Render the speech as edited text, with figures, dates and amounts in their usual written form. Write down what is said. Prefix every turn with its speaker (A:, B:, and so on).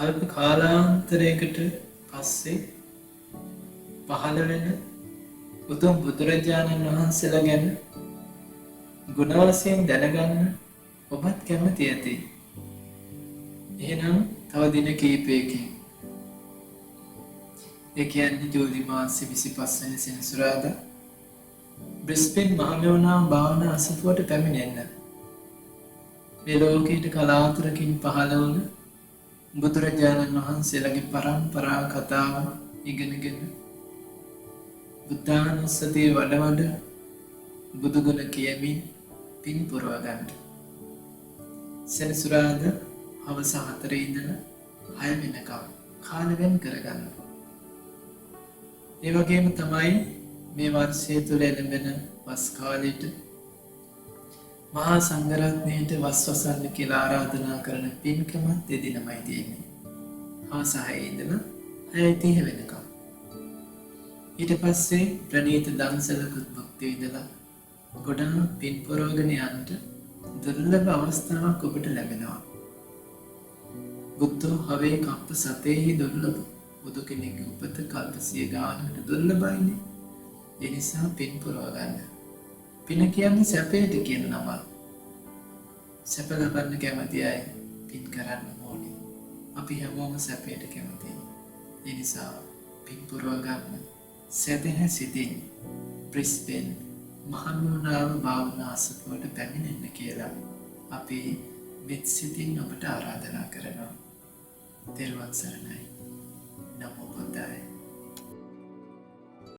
A: කල්ප කාලාන්තරයකට පස්සේ පහළ වෙන උතුම් බුදුරජාණන් වහන්සේලා ගැන ගුණ වශයෙන් දැනගන්න ඔබත් කැමති ඇති. එහෙනම් තව දින කිහිපයකින් ඒ කියන්නේ ජූලි මාසේ 25 වෙනි සෙනසුරාදා බ්‍රිස්බේන් මහමෙවුනා භාවනා අසපුවට පැමිණෙන්න. මේ ලෝකයට කලාතුරකින් පහළ වුණ බුදුරජාණන් වහන්සේලාගේ පරම්පරා කතාව ඉගෙනගෙන බුද්ධානුස්සතිය වඩ බුදුගුණ කියමින් පින් පුරව ගන්න. සෙනසුරාදා හවස 4 ඉඳලා 6 වෙනකම් කාල වෙන් කරගන්න. ඒ වගේම තමයි මේ වර්ෂය තුළ එළඹෙන වස් කාලෙට මහා සංඝරත්නයට වස් වසන්න කියලා ආරාධනා කරන පින්කමත් එදිනමයි තියෙන්නේ. හවස 6 ඉඳලා 6:30 වෙනකම්. ඊට පස්සේ ප්‍රණීත දන්සලකුත් භුක්ති විඳලා ගොඩාක් පින් පුරවගෙන යන්න දුර්ලභ අවස්ථාවක් ඔබට ලැබෙනවා. බුද්ධෝ හවේ කප්ප සතේහි දුර්ලභ. බුදු කෙනෙක්ගේ උපත කල්ප 100 ගානකට දුර්ලභයිනේ. ඒ නිසා පින් පුරව ගන්න. පින කියන්නේ සැපයට කියන නම. සැප ලබන්න කැමති අය පින් කරන්න ඕනේ. අපි හැමෝම සැපයට කැමතියි. ඒ නිසා පින් පුරව ගන්න. සැදැහැ සිතින් බ්‍රිස්බේන් මහමෙවුනාව භාවනා අසපුවට පැමිණෙන්න කියලා අපි මෙත් සිතින් ඔබට ආරාධනා කරනවා. තෙරුවන් සරණයි. නමෝ බුද්ධාය.